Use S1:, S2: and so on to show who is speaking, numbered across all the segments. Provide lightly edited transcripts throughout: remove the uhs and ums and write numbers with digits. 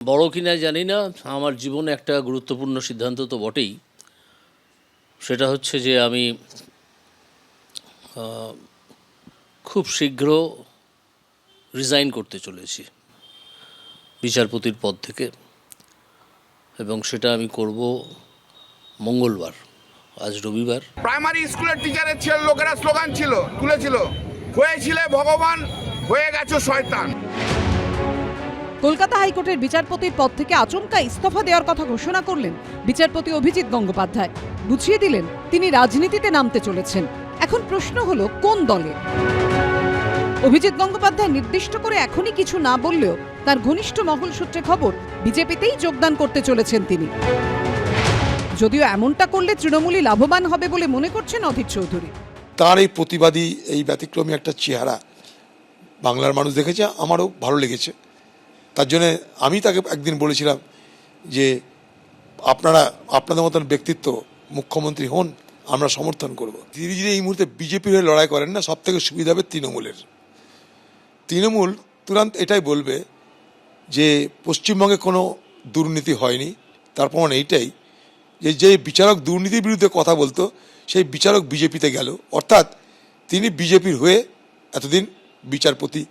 S1: বড় কিনা জানি না, আমার জীবনে একটা গুরুত্বপূর্ণ সিদ্ধান্ত তো বটেই। সেটা হচ্ছে যে আমি খুব শীঘ্র রিজাইন করতে চলেছি বিচারপতির পদ থেকে, এবং সেটা আমি করব মঙ্গলবার। আজ রবিবার।
S2: প্রাইমারি স্কুলের টিচারের ছেলে লোকেরা স্লোগান তুলেছিল, হয়েছিলে ভগবান, হয়ে গেছো শয়তান।
S3: কলকাতা হাইকোর্টের বিচারপতির পদ থেকে আচমকা ইস্তফা দেওয়ার কথা ঘোষণা করলেন বিচারপতি অভিজিৎ গঙ্গোপাধ্যায়। বুঝিয়ে দিলেন তিনি রাজনীতিতে নামতে চলেছেন। এখন প্রশ্ন হলো, কোন দলে? অভিজিৎ গঙ্গোপাধ্যায় নির্দিষ্ট করে এখনই কিছু না বললেও তার ঘনিষ্ঠ মহল সূত্রে খবর, বিজেপিতেই যোগদান করতে চলেছেন তিনি। যদিও এমনটা করলে তৃণমূলই লাভবান হবে বলে মনে করছেন অধীর চৌধুরী।
S4: তার এই প্রতিবাদী, এই ব্যতিক্রমী একটা চেহারা বাংলার মানুষ দেখেছে, আমারও ভালো লেগেছে। তার জন্য আমি তাকে একদিন বলেছিলাম যে আপনাদের মতন ব্যক্তিত্ব মুখ্যমন্ত্রী হন, আমরা সমর্থন করব। ধীরে ধীরে এই মুহূর্তে বিজেপির হয়ে লড়াই করেন না, সব থেকে সুবিধা হবে তৃণমূলের। তৃণমূল তুরন্ত এটাই বলবে যে পশ্চিমবঙ্গে কোনো দুর্নীতি হয়নি। তার প্রমাণ এইটাই যে বিচারক দুর্নীতির বিরুদ্ধে কথা বলতো, সেই বিচারক বিজেপিতে গেল। অর্থাৎ তিনি বিজেপির হয়ে এতদিন বিচারপতি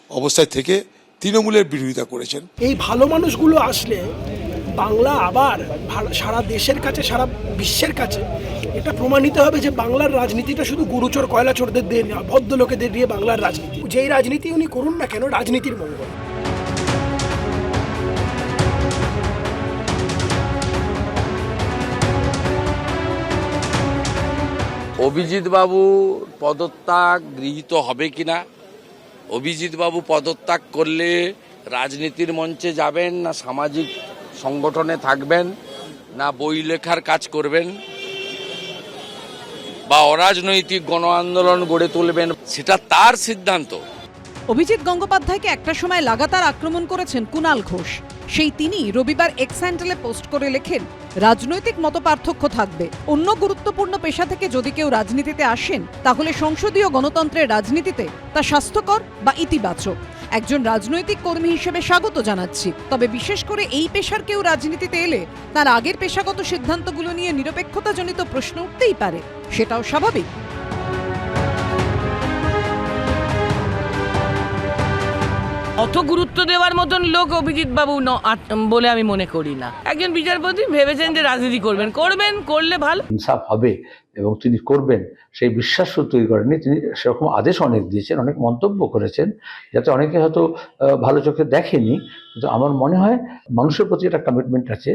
S4: অবস্থায় থেকে তৃণমূলের বিরোধিতা করেছেন।
S5: এই ভালো মানুষগুলো আসলে বাংলা আবার সারা দেশের কাছে, সারা বিশ্বের কাছে এটা প্রমাণিত হবে যে বাংলার রাজনীতিটা শুধু গুরুচোর কয়লাচোরদের দিয়ে না, ভদ্রলোকেদের দিয়ে বাংলার রাজনীতি। যেই রাজনীতি উনি করুন না কেন, রাজনীতির মঙ্গল।
S6: অভিজিৎ বাবু পদত্যাগ গৃহীত হবে কিনা, অভিজিৎ বাবু পদত্যাগ করলে রাজনীতির মঞ্চে যাবেন, না সামাজিক সংগঠনে থাকবেন, না বই লেখার কাজ করবেন, বা অরাজনৈতিক গণ আন্দোলন গড়ে তুলবেন, সেটা তার সিদ্ধান্ত।
S3: অভিজিৎ গঙ্গোপাধ্যায়কে একটা সময় লাগাতার আক্রমণ করেছেন কুণাল ঘোষ। সেই তিনি রবিবার এক্স হ্যান্ডেলে পোস্ট করে লেখেন, রাজনৈতিক মতপার্থক্য থাকবে, অন্য গুরুত্বপূর্ণ পেশা থেকে যদি কেউ রাজনীতিতে আসেন তাহলে সংসদীয় গণতন্ত্রের রাজনীতিতে তা স্বাস্থ্যকর বা ইতিবাচক। একজন রাজনৈতিক কর্মী হিসেবে স্বাগত জানাচ্ছি, তবে বিশেষ করে এই পেশার কেউ রাজনীতিতে এলে তার আগের পেশাগত সিদ্ধান্তগুলো নিয়ে নিরপেক্ষতাজনিত প্রশ্ন উঠতেই পারে, সেটাও স্বাভাবিক।
S7: অত গুরুত্ব দেওয়ার মতন লোক অভিজিৎ বাবু বলে আমি মনে করি না। একজন বিচারপতি ভেবেছেন যে রাজনীতি করবেন, করলে ভালো,
S8: ইনসাফ হবে এবং তিনি করবেন সেই বিশ্বাস তৈরি করেননি। তিনি সেরকম আদেশ অনেক দিয়েছেন, অনেক মন্তব্য করেছেন, যাতে অনেকে হয়তো ভালো চোখে দেখেনি। কিন্তু আমার মনে হয় মানুষের প্রতি একটা কমিটমেন্ট আছে,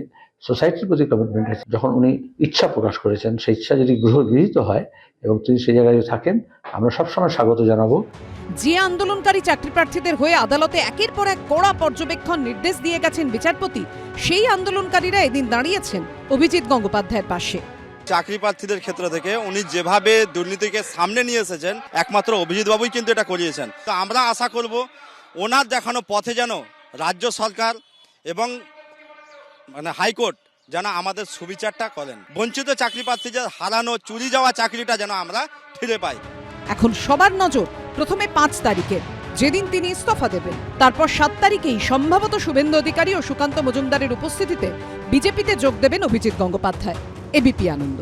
S8: সোসাইটির প্রতি কমিটমেন্ট আছে। যখন উনি ইচ্ছা প্রকাশ করেছেন, সেই ইচ্ছা যদি গৃহীত হয় এবং তিনি সেই জায়গায় থাকেন, আমরা সবসময় স্বাগত জানাবো।
S3: যে আন্দোলনকারী চাকরি প্রার্থীদের হয়ে আদালতে একের পর এক কড়া পর্যবেক্ষণ নির্দেশ দিয়ে গেছেন বিচারপতি, সেই আন্দোলনকারীরা এদিন দাঁড়িয়েছেন অভিজিৎ গঙ্গোপাধ্যায়ের পাশে।
S9: চাকরি প্রার্থীদের ক্ষেত্র থেকে উনি যেভাবে দুর্নীতিকে সামনে নিয়ে এসেছেন, একমাত্র অভিজিৎ বাবুই কিন্তু এটা করিয়েছেন। তো আমরা আশা করব ওনার দেখানো পথে যেন রাজ্য সরকার এবং হাইকোর্ট যেন আমাদের সুবিচারটা করেন। বঞ্চিত চাকরি প্রার্থীদের হারানো, চুরি যাওয়া চাকরিটা যেন আমরা ফিরে পাই।
S3: এখন সবার নজর প্রথমে 5 তারিখে, যেদিন তিনি ইস্তফা দেবেন। তারপর 7 তারিখেই সম্ভবত শুভেন্দু অধিকারী ও সুকান্ত মজুমদারের উপস্থিতিতে বিজেপিতে যোগ দেবেন অভিজিৎ গঙ্গোপাধ্যায়। এবিপি আনন্দ।